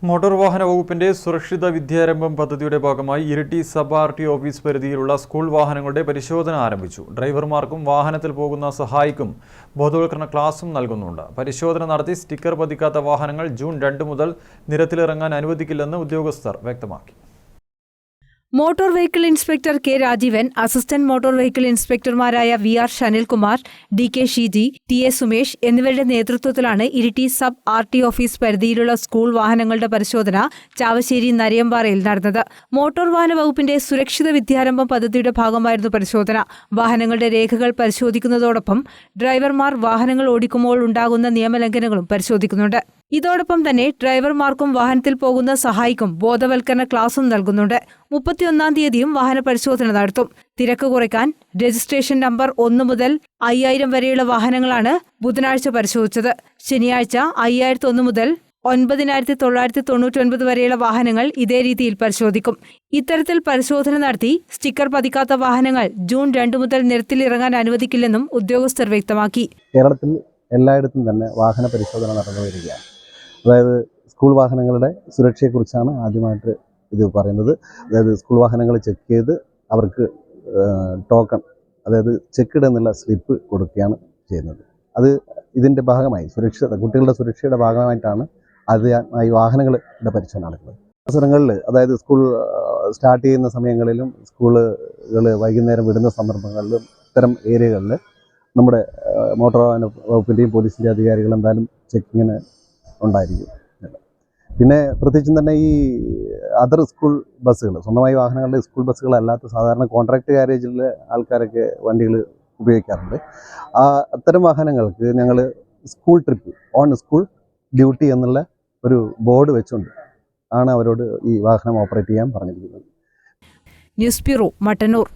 Motor വാഹന വകുപ്പിന്റെ സുരക്ഷിത വിദ്യാരംഭം പദ്ധതിയുടെ ഭാഗമായി ഇരിട്ടി സബ് ആർടി ഓഫീസ് പരിധിയിലുള്ള സ്കൂൾ വാഹനങ്ങളുടെ പരിശോധന ആരംഭിച്ചു. ഡ്രൈവർമാർക്കും വാഹനത്തിൽ പോകുന്ന സഹായിക്കും ബോധവൽക്കരണ ക്ലാസും നൽകുന്നുണ്ട്. പരിശോധന നടത്തി സ്റ്റിക്കർ പതിക്കാത്ത വാഹനങ്ങൾ ജൂൺ 2 മുതൽ നിരത്തിലിറങ്ങാൻ അനുവദിക്കില്ലെന്ന് ഉദ്യോഗസ്ഥർ വ്യക്തമാക്കി. Motor vehicle inspector K Rajeevan, assistant motor vehicle ഇൻസ്പെക്ടർമാരായ VR. Shanilkumar, DK. Sheeji, TA. Sumesh എന്നിവരുടെ നേതൃത്വത്തിലാണ് ഇരിട്ടി സബ് ആർടി ഓഫീസ് പരിധിയിലുള്ള സ്കൂൾ വാഹനങ്ങളുടെ പരിശോധന ചാവശ്ശേരി നരയമ്പാറയിൽ നടന്നത്. മോട്ടോർ വാഹന വകുപ്പിന്റെ സുരക്ഷിത വിദ്യാരംഭം പദ്ധതിയുടെ ഭാഗമായിരുന്നു പരിശോധന. വാഹനങ്ങളുടെ രേഖകൾ പരിശോധിക്കുന്നതോടൊപ്പം ഡ്രൈവർമാർ വാഹനങ്ങൾ ഓടിക്കുമ്പോൾ ഉണ്ടാകുന്ന നിയമലംഘനങ്ങളും പരിശോധിക്കുന്നുണ്ട്. ഇതോടൊപ്പം തന്നെ ഡ്രൈവർമാർക്കും വാഹനത്തിൽ പോകുന്ന സഹായിക്കും ബോധവൽക്കരണ ക്ലാസും നൽകുന്നുണ്ട്. 31-ാം തീയതിയും വാഹന പരിശോധന നടത്തും. തിരക്ക് കുറയ്ക്കാൻ രജിസ്ട്രേഷൻ നമ്പർ 1 മുതൽ 5000 വരെയുള്ള വാഹനങ്ങളാണ് ബുധനാഴ്ച പരിശോധിച്ചത്. ശനിയാഴ്ച 5001 മുതൽ 9999 വരെയുള്ള വാഹനങ്ങൾ ഇതേ രീതിയിൽ പരിശോധിക്കും. ഇത്തരത്തിൽ പരിശോധന നടത്തി സ്റ്റിക്കർ പതിക്കാത്ത വാഹനങ്ങൾ ജൂൺ 2 മുതൽ നിരത്തിലിറങ്ങാൻ അനുവദിക്കില്ലെന്നും ഉദ്യോഗസ്ഥർ വ്യക്തമാക്കി. കേരളത്തിൽ എല്ലായിടത്തും തന്നെ വാഹന പരിശോധന നടന്നു വരികയാണ്. അതായത് സ്കൂൾ വാഹനങ്ങളുടെ സുരക്ഷയെക്കുറിച്ചാണ് ആദ്യമായിട്ട് ഇത് പറയുന്നത്. അതായത് സ്കൂൾ വാഹനങ്ങൾ ചെക്ക് ചെയ്ത് അവർക്ക് ടോക്കൺ, അതായത് ചെക്കിഡ് എന്നുള്ള സ്ലിപ്പ് കൊടുക്കുകയാണ് ചെയ്യുന്നത്. അത് ഇതിൻ്റെ ഭാഗമായി കുട്ടികളുടെ സുരക്ഷയുടെ ഭാഗമായിട്ടാണ് ഈ വാഹനങ്ങളുടെ പരിശോധന നടക്കുന്നത്. അവസരങ്ങളിൽ, അതായത് സ്കൂൾ സ്റ്റാർട്ട് ചെയ്യുന്ന സമയങ്ങളിലും സ്കൂളുകൾ വൈകുന്നേരം വിടുന്ന സന്ദർഭങ്ങളിലും ഇത്തരം ഏരിയകളിൽ നമ്മുടെ മോട്ടോർ വാഹന വകുപ്പിൻ്റെയും പോലീസിൻ്റെ അധികാരികൾ എന്തായാലും ചെക്കിങ്ങിന് ഉണ്ടായിരിക്കും. പിന്നെ പ്രത്യേകിച്ചും തന്നെ ഈ അതർ സ്കൂൾ ബസ്സുകൾ, സ്വന്തമായി വാഹനങ്ങളുടെ സ്കൂൾ ബസ്സുകളല്ലാത്ത സാധാരണ കോൺട്രാക്ട് ഗാരേജിലെ ആൾക്കാരൊക്കെ വണ്ടികൾ ഉപയോഗിക്കാറുണ്ട്. അത്തരം വാഹനങ്ങൾക്ക് ഞങ്ങൾ school trip on school duty എന്നുള്ള ഒരു ബോർഡ് വെച്ചുകൊണ്ട് ആണ് അവരോട് ഈ വാഹനം ഓപ്പറേറ്റ് ചെയ്യാൻ പറഞ്ഞിരിക്കുന്നത്. News bureau, Mattannur.